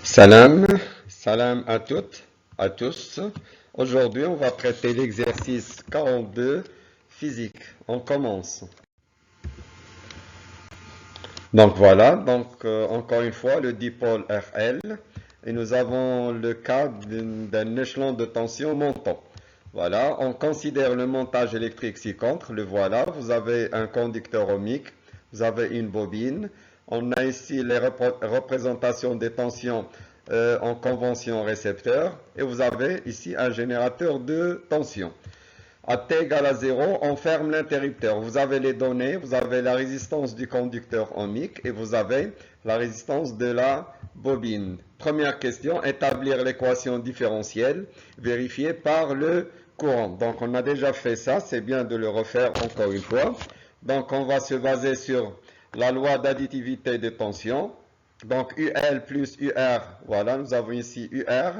Salam, salam à toutes, à tous. Aujourd'hui, on va traiter l'exercice 42, physique. On commence. Donc voilà, encore une fois, le dipôle RL. Et nous avons le cas d'un échelon de tension montant. Voilà, on considère le montage électrique ci-contre. Le voilà, vous avez un conducteur ohmique, vous avez une bobine. On a ici les représentations des tensions en convention récepteur. Et vous avez ici un générateur de tension. À t égale à 0, on ferme l'interrupteur. Vous avez les données, vous avez la résistance du conducteur ohmique et vous avez la résistance de la bobine. Première question, établir l'équation différentielle vérifiée par le courant. Donc on a déjà fait ça, c'est bien de le refaire encore une fois. Donc on va se baser sur la loi d'additivité des tensions. Donc UL plus UR, voilà, nous avons ici UR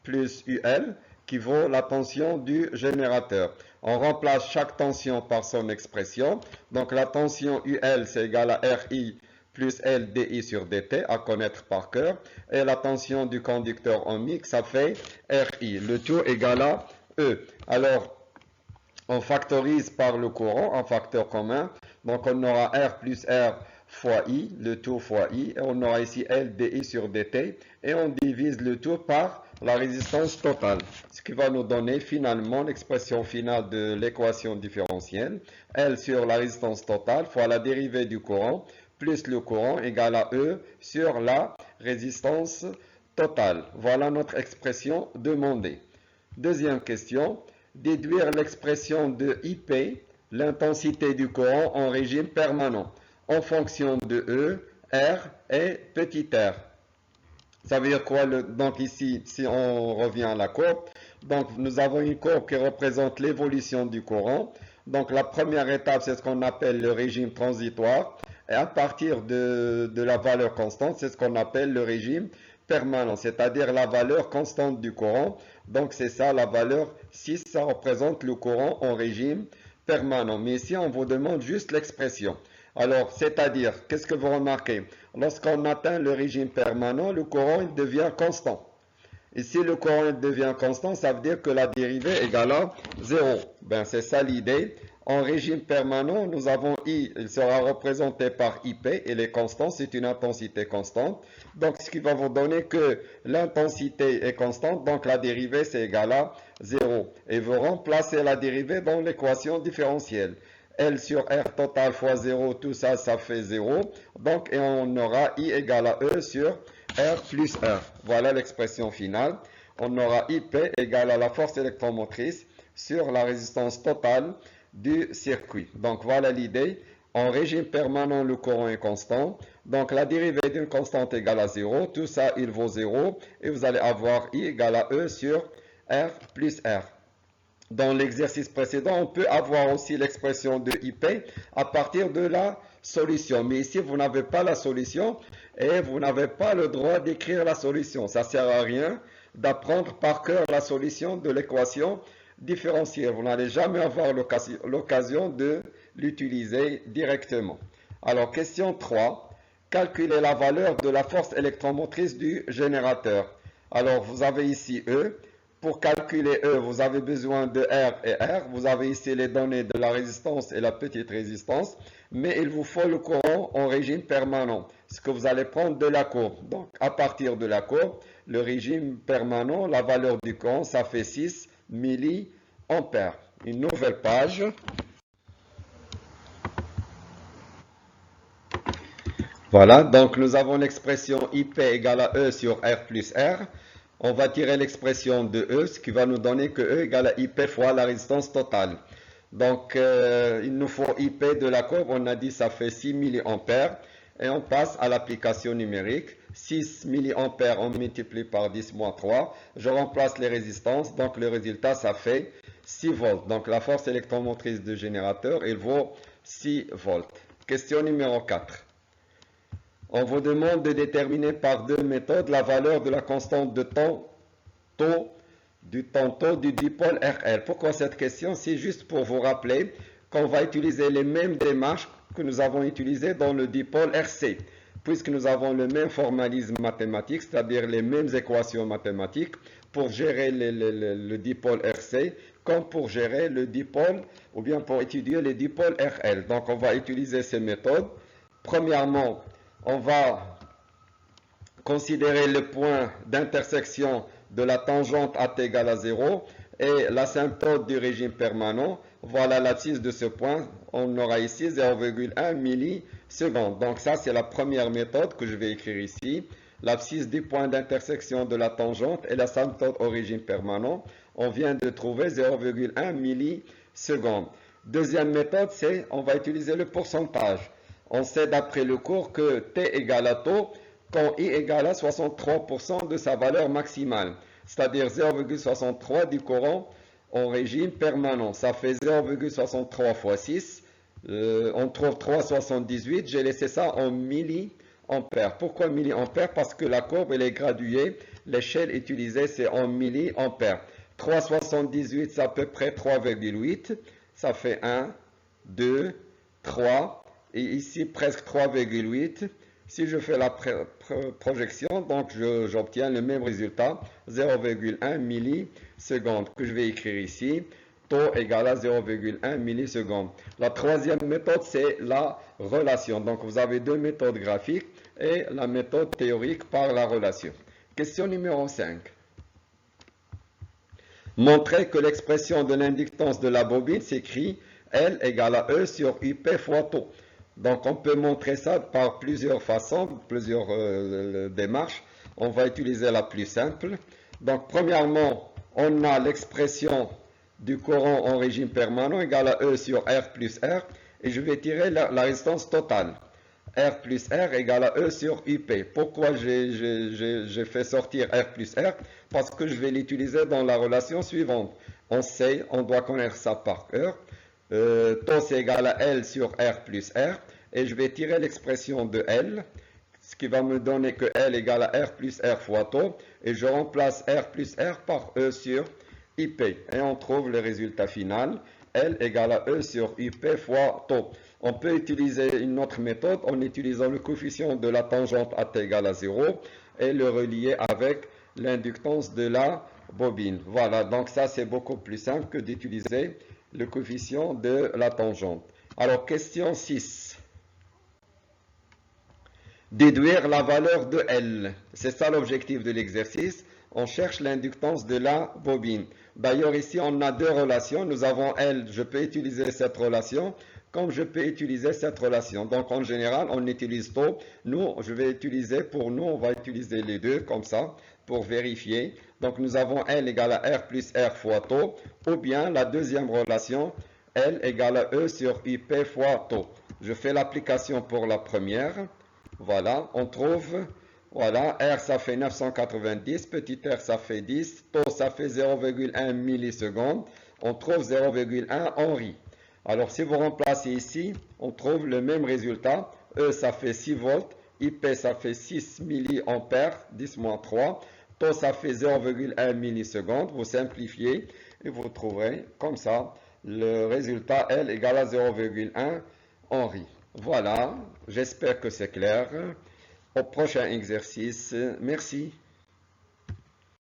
plus UL qui vaut la tension du générateur. On remplace chaque tension par son expression. Donc la tension UL, c'est égal à RI plus LDI sur DT, à connaître par cœur. Et la tension du conducteur ohmique, ça fait RI. Le tout égal à E. Alors, on factorise par le courant, en facteur commun. Donc on aura R plus R fois I, le tout fois I. Et on aura ici LDI sur DT. Et on divise le tout par la résistance totale. Ce qui va nous donner finalement l'expression finale de l'équation différentielle. L sur la résistance totale fois la dérivée du courant plus le courant égale à E sur la résistance totale. Voilà notre expression demandée. Deuxième question. Déduire l'expression de IP, l'intensité du courant en régime permanent, en fonction de E, R et petit r. Ça veut dire quoi? Donc ici, si on revient à la courbe, donc nous avons une courbe qui représente l'évolution du courant. Donc la première étape, c'est ce qu'on appelle le régime transitoire. Et à partir de la valeur constante, c'est ce qu'on appelle le régime permanent, c'est-à-dire la valeur constante du courant. Donc c'est ça, la valeur 6, ça représente le courant en régime permanent. Mais ici, on vous demande juste l'expression. Alors, c'est-à-dire, qu'est-ce que vous remarquez? Lorsqu'on atteint le régime permanent, le courant il devient constant. Et si le courant devient constant, ça veut dire que la dérivée est égale à 0. Ben, c'est ça l'idée. En régime permanent, nous avons I, il sera représenté par IP, et les constants, c'est une intensité constante. Donc, ce qui va vous donner que l'intensité est constante, donc la dérivée, c'est égal à 0. Et vous remplacez la dérivée dans l'équation différentielle. L sur R total fois 0, tout ça, ça fait 0. Donc, et on aura I égale à E sur R plus R. Voilà l'expression finale. On aura IP égale à la force électromotrice sur la résistance totale du circuit. Donc voilà l'idée. En régime permanent, le courant est constant. Donc la dérivée d'une constante égale à 0. Tout ça, il vaut 0. Et vous allez avoir I égale à E sur R plus R. Dans l'exercice précédent, on peut avoir aussi l'expression de IP à partir de la solution. Mais ici, vous n'avez pas la solution et vous n'avez pas le droit d'écrire la solution. Ça ne sert à rien d'apprendre par cœur la solution de l'équation différentielle. Vous n'allez jamais avoir l'occasion de l'utiliser directement. Alors, question 3. Calculez la valeur de la force électromotrice du générateur. Alors, vous avez ici E. Pour calculer E, vous avez besoin de R et R. Vous avez ici les données de la résistance et la petite résistance. Mais il vous faut le courant en régime permanent. Ce que vous allez prendre de la courbe. Donc, à partir de la courbe, le régime permanent, la valeur du courant, ça fait 6 milliampères. Une nouvelle page. Voilà, donc nous avons l'expression IP égale à E sur R plus R. On va tirer l'expression de E, ce qui va nous donner que E égale à IP fois la résistance totale. Donc, il nous faut IP de la courbe, on a dit ça fait 6 milliampères. Et on passe à l'application numérique. 6 milliampères, on multiplie par 10 moins 3. Je remplace les résistances, donc le résultat, ça fait 6 volts. Donc, la force électromotrice du générateur, il vaut 6 volts. Question numéro 4. On vous demande de déterminer par deux méthodes la valeur de la constante de taux du dipôle RL. Pourquoi cette question? C'est juste pour vous rappeler qu'on va utiliser les mêmes démarches que nous avons utilisées dans le dipôle RC. puisque nous avons le même formalisme mathématique, c'est-à-dire les mêmes équations mathématiques pour gérer le dipôle RC, comme pour gérer le dipôle, ou bien pour étudier les dipoles RL. Donc on va utiliser ces méthodes. Premièrement, on va considérer le point d'intersection de la tangente AT égale à 0 et l'asymptote du régime permanent. Voilà l'abscisse de ce point. On aura ici 0,1 millisecondes. Donc ça, c'est la première méthode que je vais écrire ici. L'abscisse du point d'intersection de la tangente et l'asymptote au régime permanent. On vient de trouver 0,1 millisecondes. Deuxième méthode, c'est on va utiliser le pourcentage. On sait d'après le cours que T égale à taux quand I égale à 63% de sa valeur maximale, c'est-à-dire 0,63 du courant en régime permanent. Ça fait 0,63 fois 6. On trouve 3,78. J'ai laissé ça en milliampères. Pourquoi milliampères? Parce que la courbe elle est graduée. L'échelle utilisée c'est en milliampères. 3,78 c'est à peu près 3,8. Ça fait 1, 2, 3. Et ici presque 3,8. Si je fais la projection, donc j'obtiens le même résultat, 0,1 millisecondes, que je vais écrire ici. Taux égale à 0,1 millisecondes. La troisième méthode, c'est la relation. Donc vous avez deux méthodes graphiques et la méthode théorique par la relation. Question numéro 5. Montrez que l'expression de l'inductance de la bobine s'écrit L égale à E sur UP fois taux. Donc on peut montrer ça par plusieurs façons, plusieurs démarches. On va utiliser la plus simple. Donc premièrement, on a l'expression du courant en régime permanent égale à E sur R plus R. Et je vais tirer la résistance totale. R plus R égale à E sur UP. Pourquoi j'ai fait sortir R plus R? Parce que je vais l'utiliser dans la relation suivante. On sait, on doit connaître ça par cœur. Taux c'est égal à L sur R plus R. Et je vais tirer l'expression de L, ce qui va me donner que L égale à R plus R fois taux. Et je remplace R plus R par E sur IP. Et on trouve le résultat final. L égale à E sur UP fois taux. On peut utiliser une autre méthode en utilisant le coefficient de la tangente AT égale à 0 et le relier avec l'inductance de la bobine. Voilà, donc ça c'est beaucoup plus simple que d'utiliser le coefficient de la tangente. Alors, question 6. Déduire la valeur de L. C'est ça l'objectif de l'exercice. On cherche l'inductance de la bobine. D'ailleurs, ici, on a deux relations. Nous avons L, je peux utiliser cette relation, comme je peux utiliser cette relation. Donc, en général, on utilise taux. Nous, je vais utiliser, pour nous, on va utiliser les deux, comme ça, pour vérifier. Donc, nous avons L égale à R plus R fois taux, ou bien la deuxième relation, L égale à E sur UP fois taux. Je fais l'application pour la première. Voilà, on trouve, voilà, R ça fait 990, petit r ça fait 10, taux ça fait 0,1 millisecondes, on trouve 0,1 Henri. Alors si vous remplacez ici, on trouve le même résultat, E ça fait 6 volts, IP ça fait 6 milliampères, 10 moins 3, taux ça fait 0,1 millisecondes, vous simplifiez et vous trouverez comme ça le résultat L égale à 0,1 Henri. Voilà, j'espère que c'est clair. Au prochain exercice, merci.